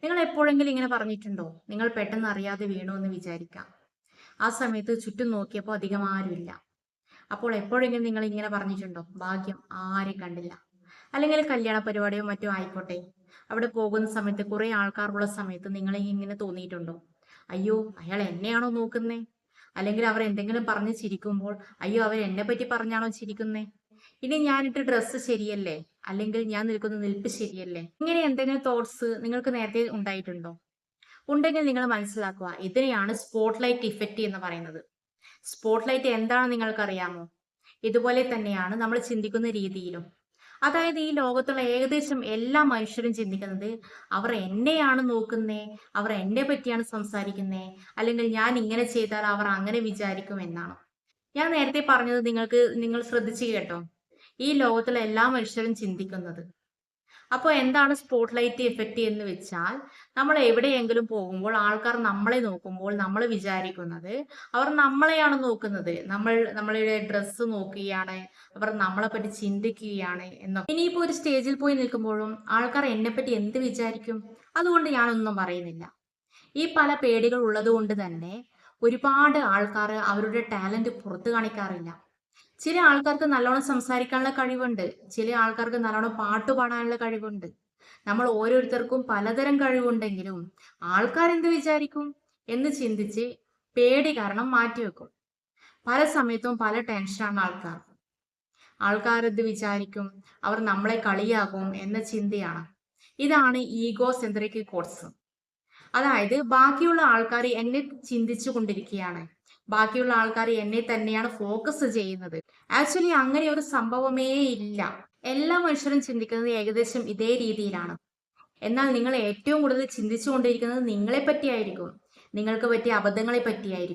നിങ്ങൾ എപ്പോഴെങ്കിലും ഇങ്ങനെ പറഞ്ഞിട്ടുണ്ടോ? നിങ്ങൾ പെട്ടെന്ന് അറിയാതെ വീണു എന്ന് വിചാരിക്കാം. ആ സമയത്ത് ചുറ്റും നോക്കിയപ്പോൾ അധികം ആരുമില്ല. അപ്പോൾ എപ്പോഴെങ്കിലും നിങ്ങൾ ഇങ്ങനെ പറഞ്ഞിട്ടുണ്ടോ? ഭാഗ്യം ആരെയും കണ്ടില്ല. അല്ലെങ്കിൽ കല്യാണ പരിപാടിയോ മറ്റോ ആയിക്കോട്ടെ. അവിടെ പോകുന്ന സമയത്ത് കുറെ ആൾക്കാരുള്ള സമയത്ത് നിങ്ങൾ ഇങ്ങനെ തോന്നിയിട്ടുണ്ടോ? അയ്യോ അയാൾ എന്നെയാണോ നോക്കുന്നേ? അല്ലെങ്കിൽ അവർ എന്തെങ്കിലും പറഞ്ഞ് ചിരിക്കുമ്പോൾ അയ്യോ അവർ എന്നെ പറ്റി പറഞ്ഞാണോ ചിരിക്കുന്നേ? ഇനി ഞാനിട്ട് ഡ്രസ്സ് ശരിയല്ലേ? അല്ലെങ്കിൽ ഞാൻ നിൽക്കുന്ന നിൽപ്പ് ശരിയല്ലേ? ഇങ്ങനെ എന്തെങ്കിലും തോട്ട്സ് നിങ്ങൾക്ക് നേരത്തെ ഉണ്ടായിട്ടുണ്ടോ? ഉണ്ടെങ്കിൽ നിങ്ങൾ മനസ്സിലാക്കുക, ഇതിനെയാണ് സ്പോട്ട് ലൈറ്റ് ഇഫക്റ്റ് എന്ന് പറയുന്നത്. സ്പോട്ട് ലൈറ്റ് എന്താണെന്ന് നിങ്ങൾക്കറിയാമോ? ഇതുപോലെ തന്നെയാണ് നമ്മൾ ചിന്തിക്കുന്ന രീതിയിലും. അതായത് ഈ ലോകത്തുള്ള ഏകദേശം എല്ലാ മനുഷ്യരും ചിന്തിക്കുന്നത് അവർ എന്നെയാണ് നോക്കുന്നേ, അവർ എന്നെ പറ്റിയാണ് സംസാരിക്കുന്നേ, അല്ലെങ്കിൽ ഞാൻ ഇങ്ങനെ ചെയ്താൽ അവർ അങ്ങനെ വിചാരിക്കും എന്നാണ്. ഞാൻ നേരത്തെ പറഞ്ഞത് നിങ്ങൾ ശ്രദ്ധിച്ചു കേട്ടോ? ഈ ലോകത്തുള്ള എല്ലാ മനുഷ്യരും ചിന്തിക്കുന്നത്. അപ്പോൾ എന്താണ് സ്പോട്ട് ലൈറ്റ് ഇഫക്റ്റ് എന്ന് വെച്ചാൽ, നമ്മൾ എവിടെയെങ്കിലും പോകുമ്പോൾ ആൾക്കാർ നമ്മളെ നോക്കുമ്പോൾ നമ്മൾ വിചാരിക്കുന്നത് അവർ നമ്മളെയാണ് നോക്കുന്നത്. നമ്മളുടെ ഡ്രസ്സ് നോക്കുകയാണ്, അവർ നമ്മളെ പറ്റി ചിന്തിക്കുകയാണ് എന്നൊക്കെ. ഇനിയിപ്പോ ഒരു സ്റ്റേജിൽ പോയി നിൽക്കുമ്പോഴും ആൾക്കാർ എന്നെപ്പറ്റി എന്ത് വിചാരിക്കും? അതുകൊണ്ട് ഞാനൊന്നും പറയുന്നില്ല. ഈ പല പേടികൾ ഉള്ളത് കൊണ്ട് തന്നെ ഒരുപാട് ആൾക്കാർ അവരുടെ ടാലന്റ് പുറത്തു കാണിക്കാറില്ല. ചില ആൾക്കാർക്ക് നല്ലോണം സംസാരിക്കാനുള്ള കഴിവുണ്ട്. ചില ആൾക്കാർക്ക് നല്ലോണം പാട്ട് പാടാനുള്ള കഴിവുണ്ട്. നമ്മൾ ഓരോരുത്തർക്കും പലതരം കഴിവുണ്ടെങ്കിലും ആൾക്കാരെന്ത് വിചാരിക്കും എന്ന് ചിന്തിച്ച് പേടി കാരണം മാറ്റിവെക്കും. പല സമയത്തും പല ടെൻഷനാണ് ആൾക്കാർക്ക്. ആൾക്കാരെന്ത് വിചാരിക്കും, അവർ നമ്മളെ കളിയാക്കും എന്ന ചിന്തയാണ്. ഇതാണ് ഈഗോ സെൻട്രിക് കോഡ്സ്. അതായത് ബാക്കിയുള്ള ആൾക്കാർ എന്നെ ചിന്തിച്ചു കൊണ്ടിരിക്കുകയാണ്, ബാക്കിയുള്ള ആൾക്കാർ എന്നെ തന്നെയാണ് ഫോക്കസ് ചെയ്യുന്നത്. ആക്ച്വലി അങ്ങനെ ഒരു സംഭവമേ ഇല്ല. എല്ലാ മനുഷ്യരും ചിന്തിക്കുന്നത് ഏകദേശം ഇതേ രീതിയിലാണ്. എന്നാൽ നിങ്ങൾ ഏറ്റവും കൂടുതൽ ചിന്തിച്ചു കൊണ്ടിരിക്കുന്നത് നിങ്ങളെ പറ്റിയായിരിക്കും, നിങ്ങൾക്ക് പറ്റിയ അബദ്ധങ്ങളെ പറ്റിയായിരിക്കും.